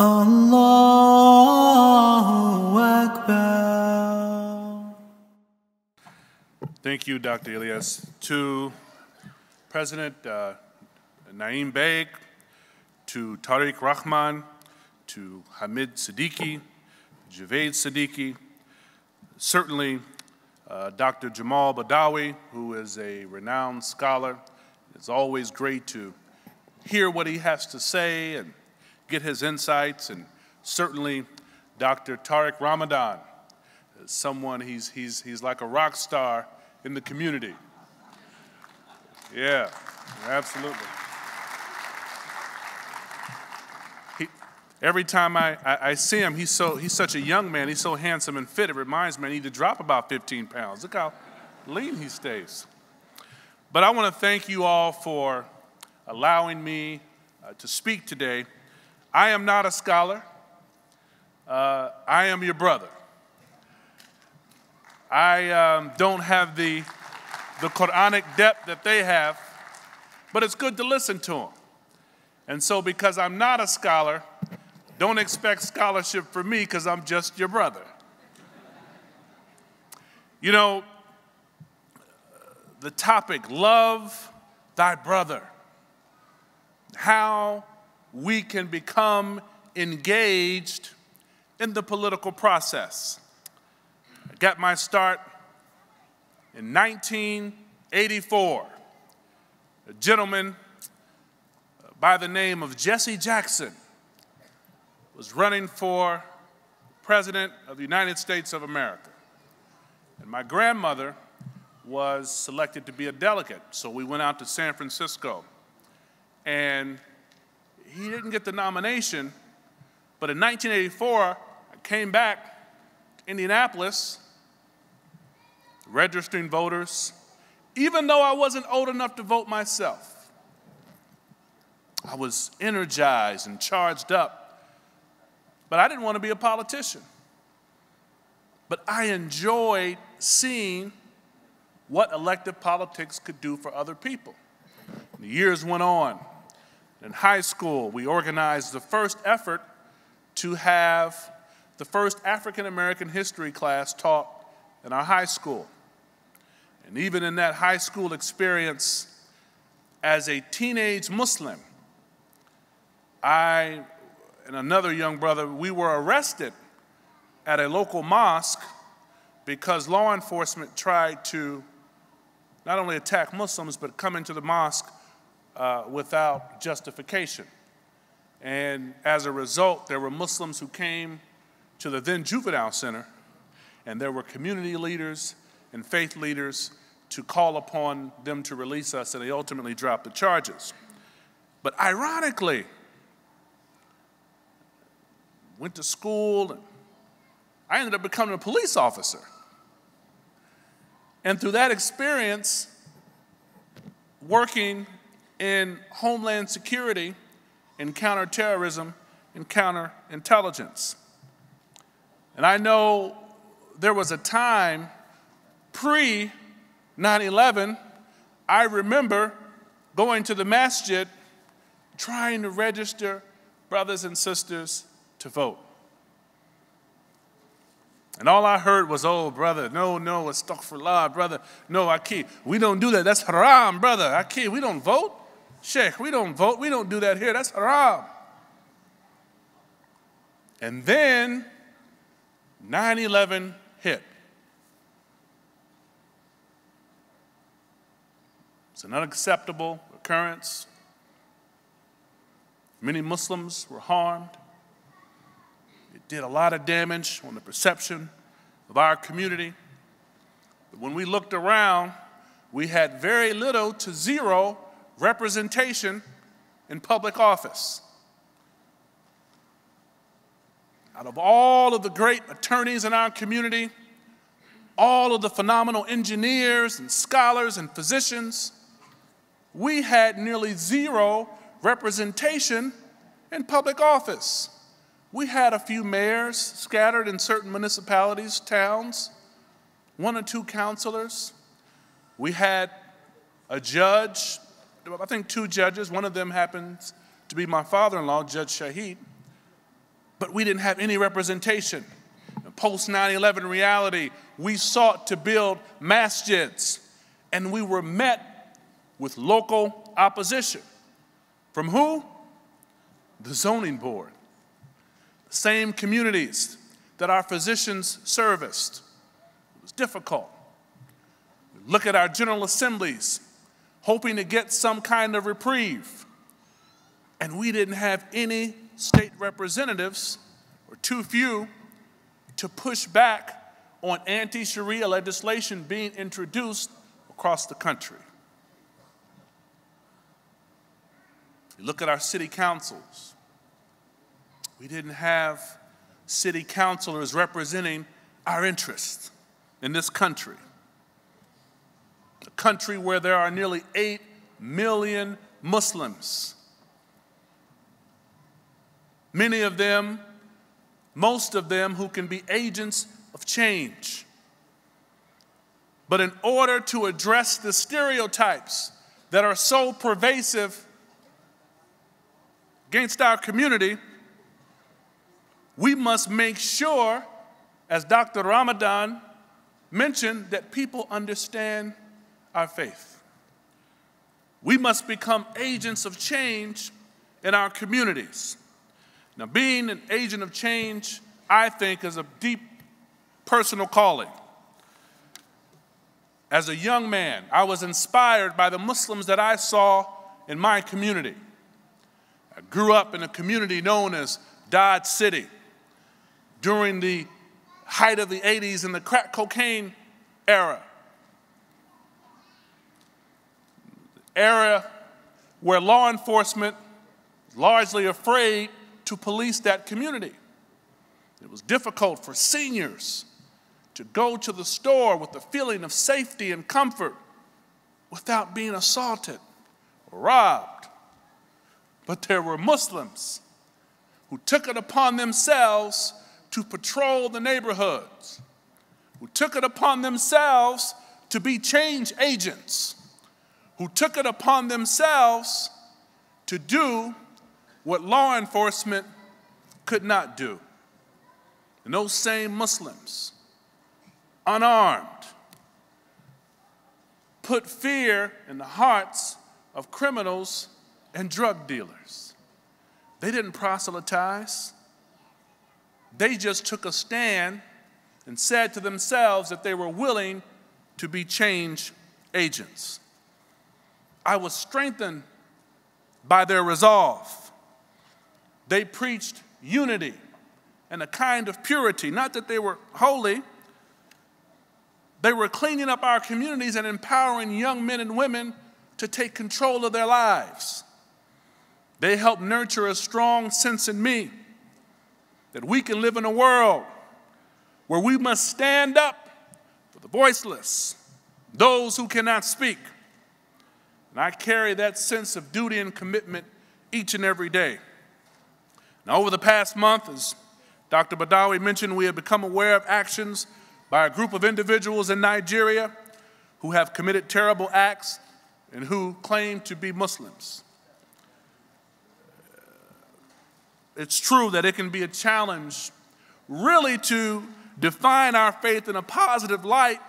Allahu Akbar. Thank you, Dr. Ilyas. To President Naeem Beg, to Tariq Rahman, to Hamid Siddiqui, Javed Siddiqui, certainly Dr. Jamal Badawi, who is a renowned scholar. It's always great to hear what he has to say and get his insights, and certainly Dr. Tariq Ramadan, someone, he's like a rock star in the community. Yeah, absolutely. Every time I see him, he's such a young man, he's so handsome and fit, it reminds me I need to drop about 15 pounds. Look how lean he stays. But I want to thank you all for allowing me to speak today. I am not a scholar. I am your brother. I don't have the Quranic depth that they have, but it's good to listen to them. And so because I'm not a scholar, don't expect scholarship from me because I'm just your brother. You know, the topic, love thy brother. How we can become engaged in the political process. I got my start in 1984. A gentleman by the name of Jesse Jackson was running for President of the United States of America. And my grandmother was selected to be a delegate, so we went out to San Francisco. And he didn't get the nomination, but in 1984, I came back to Indianapolis, registering voters, even though I wasn't old enough to vote myself. I was energized and charged up, but I didn't want to be a politician. But I enjoyed seeing what elective politics could do for other people. The years went on. In high school, we organized the first effort to have the first African-American history class taught in our high school. And even in that high school experience, as a teenage Muslim, I and another young brother, we were arrested at a local mosque because law enforcement tried to not only attack Muslims, but come into the mosque without justification. And as a result, there were Muslims who came to the then juvenile center, and there were community leaders and faith leaders to call upon them to release us, and they ultimately dropped the charges. But ironically, went to school, and I ended up becoming a police officer. And through that experience, working in homeland security, in counterterrorism, and counterintelligence. And I know there was a time pre-9/11, I remember going to the masjid, trying to register brothers and sisters to vote. And all I heard was, oh, brother, no, astaghfirullah, brother, no, Aki, we don't do that, that's haram, brother, Aki, we don't vote. Sheikh, we don't vote, we don't do that here, that's haram. And then 9/11 hit. It's an unacceptable occurrence. Many Muslims were harmed. It did a lot of damage on the perception of our community. But when we looked around, we had very little to zero representation in public office. Out of all of the great attorneys in our community, all of the phenomenal engineers and scholars and physicians, we had nearly zero representation in public office. We had a few mayors scattered in certain municipalities, towns, 1 or 2 councilors. We had a judge, I think 2 judges. One of them happens to be my father-in-law, Judge Shahid. but we didn't have any representation. In post 9/11 reality, we sought to build masjids, and we were met with local opposition. From who? The zoning board. The same communities that our physicians serviced. It was difficult. We look at our general assemblies, hoping to get some kind of reprieve, and we didn't have any state representatives, or too few, to push back on anti-Sharia legislation being introduced across the country. You look at our city councils. We didn't have city councilors representing our interests in this country. A country where there are nearly 8 million Muslims. Many of them, most of them, who can be agents of change. But in order to address the stereotypes that are so pervasive against our community, we must make sure, as Dr. Ramadan mentioned, that people understand our faith. We must become agents of change in our communities. Now, being an agent of change, I think, is a deep personal calling. As a young man, I was inspired by the Muslims that I saw in my community. I grew up in a community known as Dodge City during the height of the 80s and the crack cocaine era. Era where law enforcement was largely afraid to police that community. It was difficult for seniors to go to the store with the feeling of safety and comfort without being assaulted or robbed. But there were Muslims who took it upon themselves to patrol the neighborhoods, who took it upon themselves to be change agents, who took it upon themselves to do what law enforcement could not do. And those same Muslims, unarmed, put fear in the hearts of criminals and drug dealers. They didn't proselytize. They just took a stand and said to themselves that they were willing to be change agents. I was strengthened by their resolve. They preached unity and a kind of purity. Not that they were holy. They were cleaning up our communities and empowering young men and women to take control of their lives. They helped nurture a strong sense in me that we can live in a world where we must stand up for the voiceless, those who cannot speak. And I carry that sense of duty and commitment each and every day. Now, over the past month, as Dr. Badawi mentioned, we have become aware of actions by a group of individuals in Nigeria who have committed terrible acts and who claim to be Muslims. It's true that it can be a challenge really to define our faith in a positive light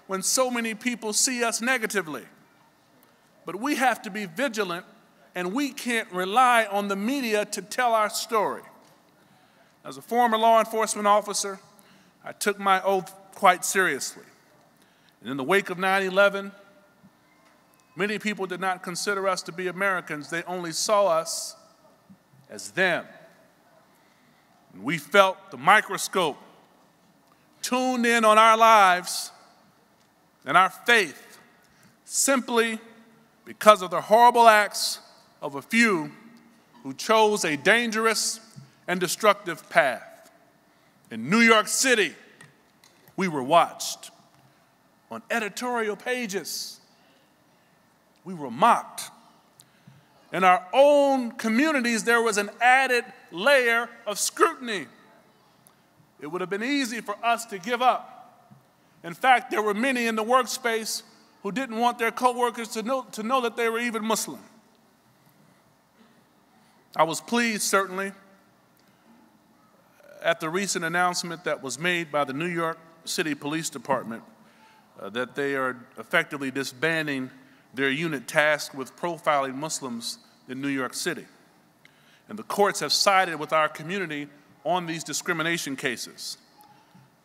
when so many people see us negatively. But we have to be vigilant, and we can't rely on the media to tell our story. As a former law enforcement officer, I took my oath quite seriously. And in the wake of 9/11, many people did not consider us to be Americans. They only saw us as them. And we felt the microscope tuned in on our lives and our faith simply because of the horrible acts of a few who chose a dangerous and destructive path. In New York City, we were watched. On editorial pages, we were mocked. In our own communities, there was an added layer of scrutiny. It would have been easy for us to give up. In fact, there were many in the workspace who didn't want their coworkers to know that they were even Muslim. I was pleased, certainly, at the recent announcement that was made by the New York City Police Department that they are effectively disbanding their unit tasked with profiling Muslims in New York City. And the courts have sided with our community on these discrimination cases.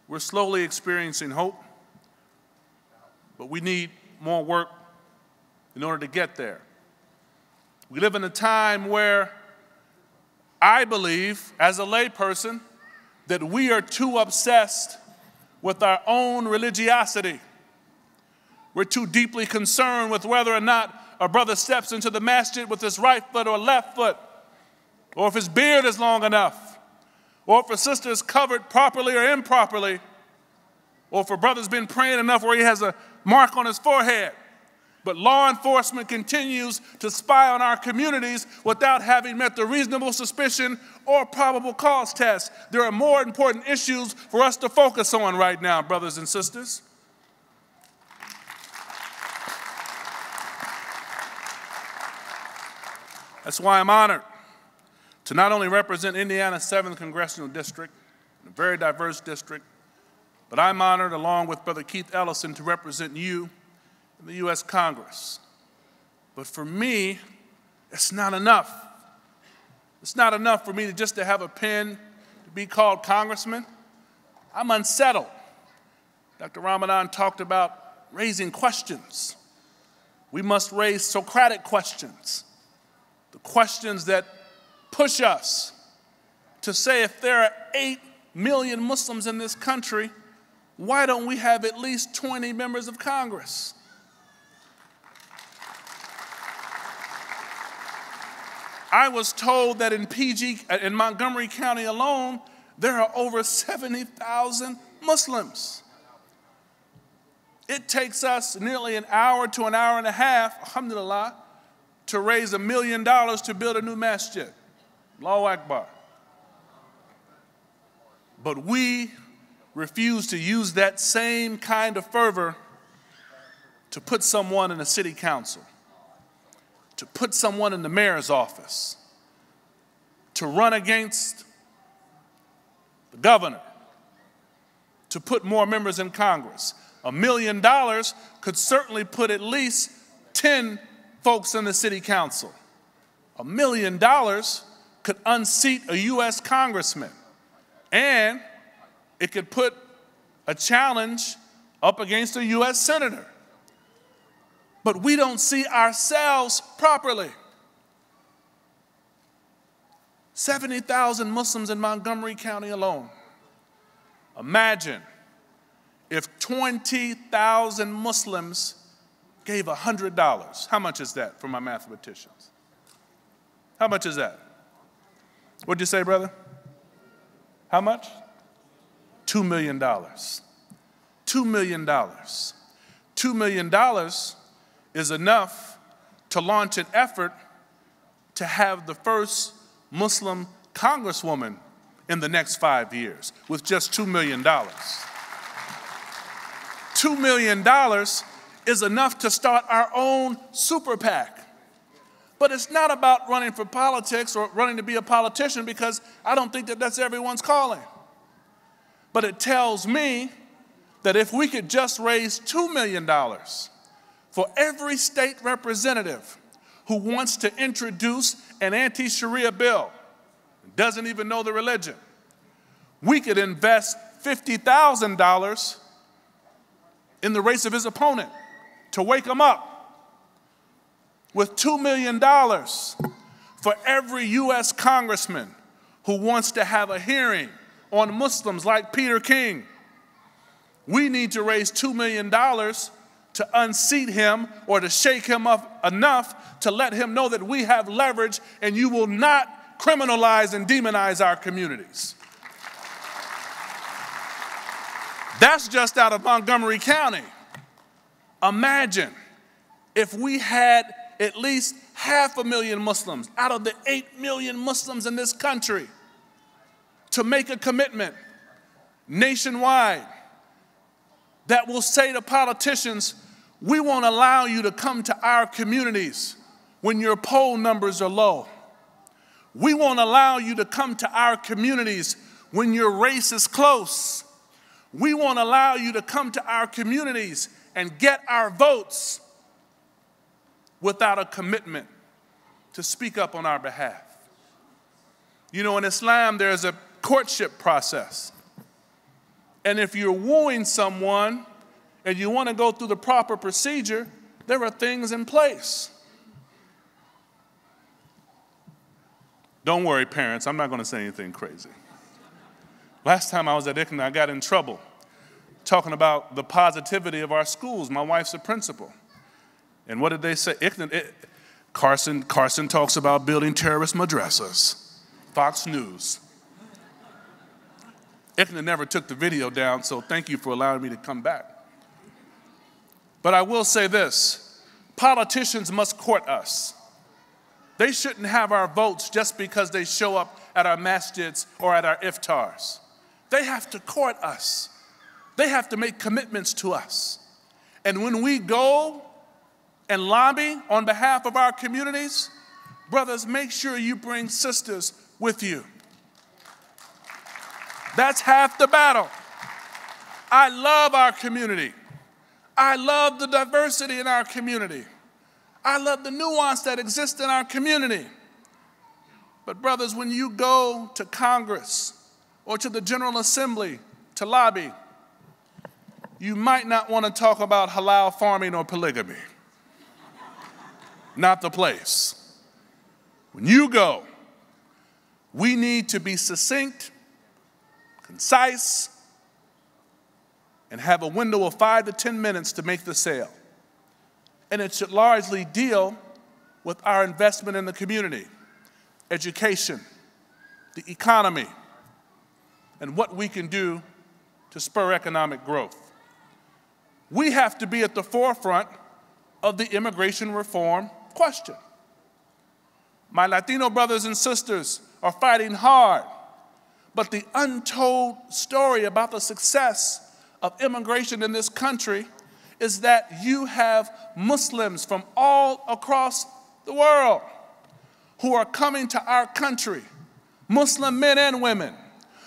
We're slowly experiencing hope, but we need more work in order to get there. We live in a time where I believe, as a layperson, that we are too obsessed with our own religiosity. We're too deeply concerned with whether or not a brother steps into the masjid with his right foot or left foot, or if his beard is long enough, or if a sister is covered properly or improperly, or if a brother's been praying enough where he has a mark on his forehead. But law enforcement continues to spy on our communities without having met the reasonable suspicion or probable cause test. There are more important issues for us to focus on right now, brothers and sisters. That's why I'm honored to not only represent Indiana's 7th Congressional District, a very diverse district, but I'm honored, along with Brother Keith Ellison, to represent you in the U.S. Congress. But for me, it's not enough. It's not enough for me just to have a pen to be called Congressman. I'm unsettled. Dr. Ramadan talked about raising questions. We must raise Socratic questions, the questions that push us to say, if there are 8 million Muslims in this country, why don't we have at least 20 members of Congress? I was told that in Montgomery County alone, there are over 70,000 Muslims. It takes us nearly an hour to an hour and a half, alhamdulillah, to raise $1 million to build a new masjid. Allahu Akbar. But we refuse to use that same kind of fervor to put someone in a city council, to put someone in the mayor's office, to run against the governor, to put more members in Congress. $1 million could certainly put at least 10 folks in the city council. $1 million could unseat a U.S. congressman, and it could put a challenge up against a U.S. senator. But we don't see ourselves properly. 70,000 Muslims in Montgomery County alone. Imagine if 20,000 Muslims gave $100. How much is that for my mathematicians? How much is that? What'd you say, brother? How much? $2 million. $2 million. $2 million is enough to launch an effort to have the first Muslim congresswoman in the next 5 years with just $2 million. $2 million is enough to start our own super PAC. But it's not about running for politics or running to be a politician, because I don't think that that's everyone's calling. But it tells me that if we could just raise $2 million for every state representative who wants to introduce an anti-Sharia bill, doesn't even know the religion, we could invest $50,000 in the race of his opponent to wake him up. With $2 million for every U.S. congressman who wants to have a hearing on Muslims like Peter King, we need to raise $2 million to unseat him or to shake him up enough to let him know that we have leverage and you will not criminalize and demonize our communities. That's just out of Montgomery County. Imagine if we had at least 500,000 Muslims out of the 8 million Muslims in this country to make a commitment nationwide that will say to politicians, we won't allow you to come to our communities when your poll numbers are low. We won't allow you to come to our communities when your race is close, we won't allow you to come to our communities and get our votes without a commitment to speak up on our behalf. You know, in Islam, there's a courtship process. And if you're wooing someone and you want to go through the proper procedure, there are things in place. Don't worry, parents, I'm not going to say anything crazy. Last time I was at ICNA, I got in trouble talking about the positivity of our schools. My wife's a principal. And what did they say? Carson talks about building terrorist madrasas. Fox News. ICNA never took the video down, so thank you for allowing me to come back. But I will say this, politicians must court us. They shouldn't have our votes just because they show up at our masjids or at our iftars. They have to court us. They have to make commitments to us. And when we go and lobby on behalf of our communities, brothers, make sure you bring sisters with you. That's half the battle. I love our community. I love the diversity in our community. I love the nuance that exists in our community. But brothers, when you go to Congress or to the General Assembly to lobby, you might not want to talk about halal farming or polygamy. Not the place. When you go, we need to be succinct, concise, and have a window of 5 to 10 minutes to make the sale. And it should largely deal with our investment in the community, education, the economy, and what we can do to spur economic growth. We have to be at the forefront of the immigration reform question. My Latino brothers and sisters are fighting hard, but the untold story about the success of immigration in this country is that you have Muslims from all across the world who are coming to our country, Muslim men and women,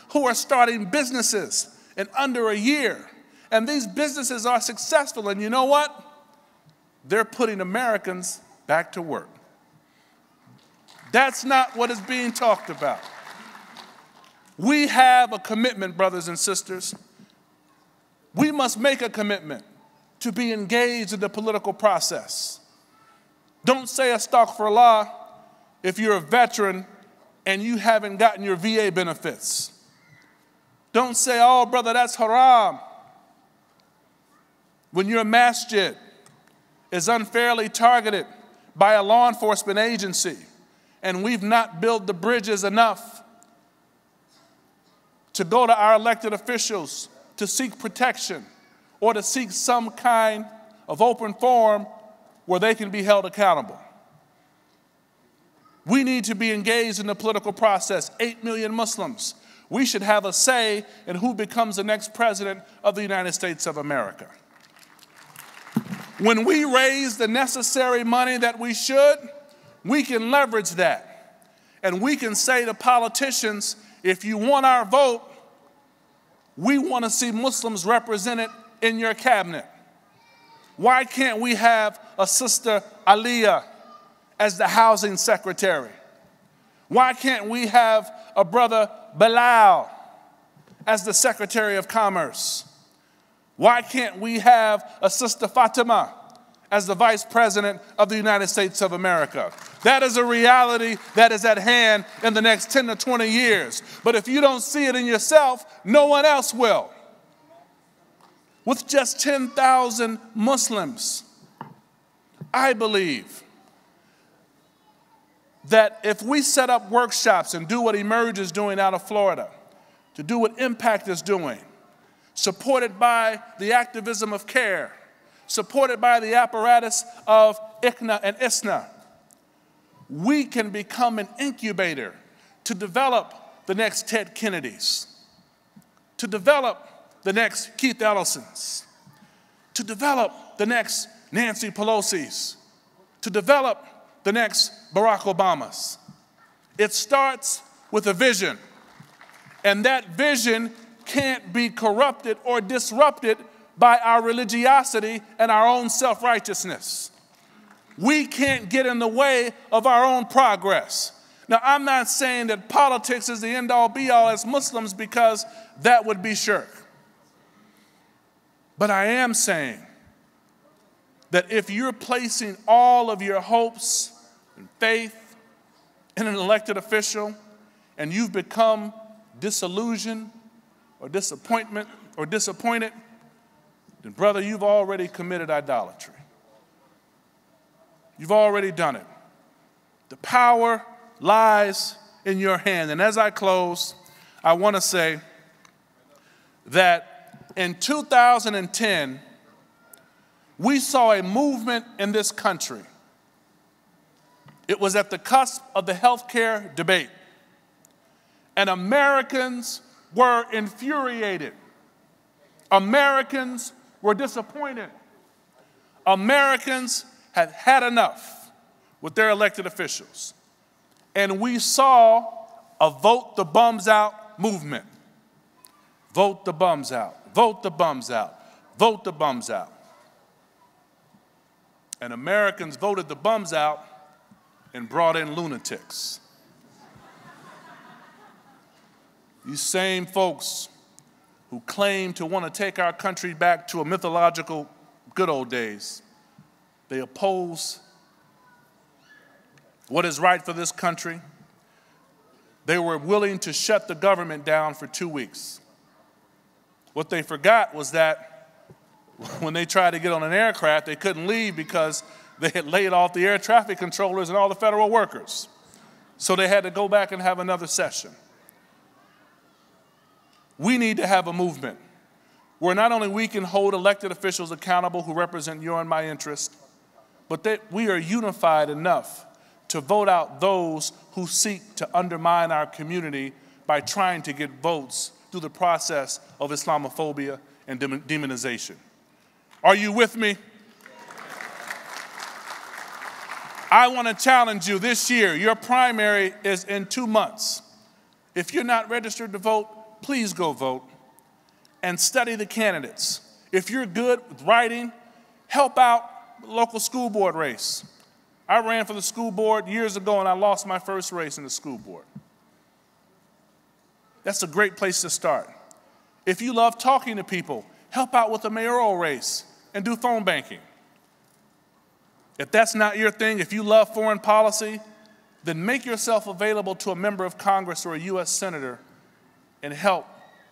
who are starting businesses in under a year. And these businesses are successful, and you know what? They're putting Americans back to work. That's not what is being talked about. We have a commitment, brothers and sisters. We must make a commitment to be engaged in the political process. Don't say astaghfirullah if you're a veteran and you haven't gotten your VA benefits. Don't say, oh, brother, that's haram, when your masjid is unfairly targeted by a law enforcement agency and we've not built the bridges enough to go to our elected officials to seek protection or to seek some kind of open forum where they can be held accountable. We need to be engaged in the political process. 8 million Muslims. We should have a say in who becomes the next president of the United States of America. When we raise the necessary money that we should, we can leverage that. And we can say to politicians, if you want our vote, we want to see Muslims represented in your cabinet. Why can't we have a sister Aliyah as the housing secretary? Why can't we have a brother Bilal as the secretary of commerce? Why can't we have a sister Fatima as the vice president of the United States of America? That is a reality that is at hand in the next 10 to 20 years. But if you don't see it in yourself, no one else will. With just 10,000 Muslims, I believe that if we set up workshops and do what Emerge is doing out of Florida, to do what Impact is doing, supported by the activism of CARE, supported by the apparatus of ICNA and ICNA, we can become an incubator to develop the next Ted Kennedys, to develop the next Keith Ellisons, to develop the next Nancy Pelosi's, to develop the next Barack Obamas. It starts with a vision. And that vision can't be corrupted or disrupted by our religiosity and our own self-righteousness. We can't get in the way of our own progress. Now, I'm not saying that politics is the end-all, be-all as Muslims, because that would be shirk. But I am saying that if you're placing all of your hopes and faith in an elected official and you've become disillusioned or disappointed, then brother, you've already committed idolatry. You've already done it. The power lies in your hand. And as I close, I want to say that in 2010, we saw a movement in this country. It was at the cusp of the healthcare debate. And Americans were infuriated. Americans were disappointed. Americans had had enough with their elected officials. And we saw a vote the bums out movement. Vote the bums out. Vote the bums out. Vote the bums out. And Americans voted the bums out and brought in lunatics. These same folks who claim to want to take our country back to a mythological good old days, they oppose what is right for this country. They were willing to shut the government down for 2 weeks. What they forgot was that when they tried to get on an aircraft, they couldn't leave because they had laid off the air traffic controllers and all the federal workers. So they had to go back and have another session. We need to have a movement where not only we can hold elected officials accountable who represent your and my interest, but that we are unified enough to vote out those who seek to undermine our community by trying to get votes through the process of Islamophobia and demonization. Are you with me? I want to challenge you this year. Your primary is in 2 months. If you're not registered to vote, please go vote and study the candidates. If you're good with writing, help out the local school board race. I ran for the school board years ago and I lost my first race in the school board. That's a great place to start. If you love talking to people, help out with the mayoral race and do phone banking. If that's not your thing, if you love foreign policy, then make yourself available to a member of Congress or a U.S. senator and help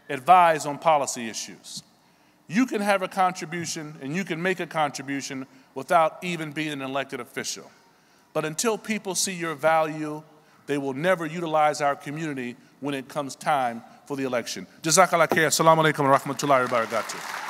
advise on policy issues. You can have a contribution and you can make a contribution without even being an elected official. But until people see your value, they will never utilize our community when it comes time for the election. Jazakallah khair. Assalamu alaikum wa rahmatullahi wa barakatuh.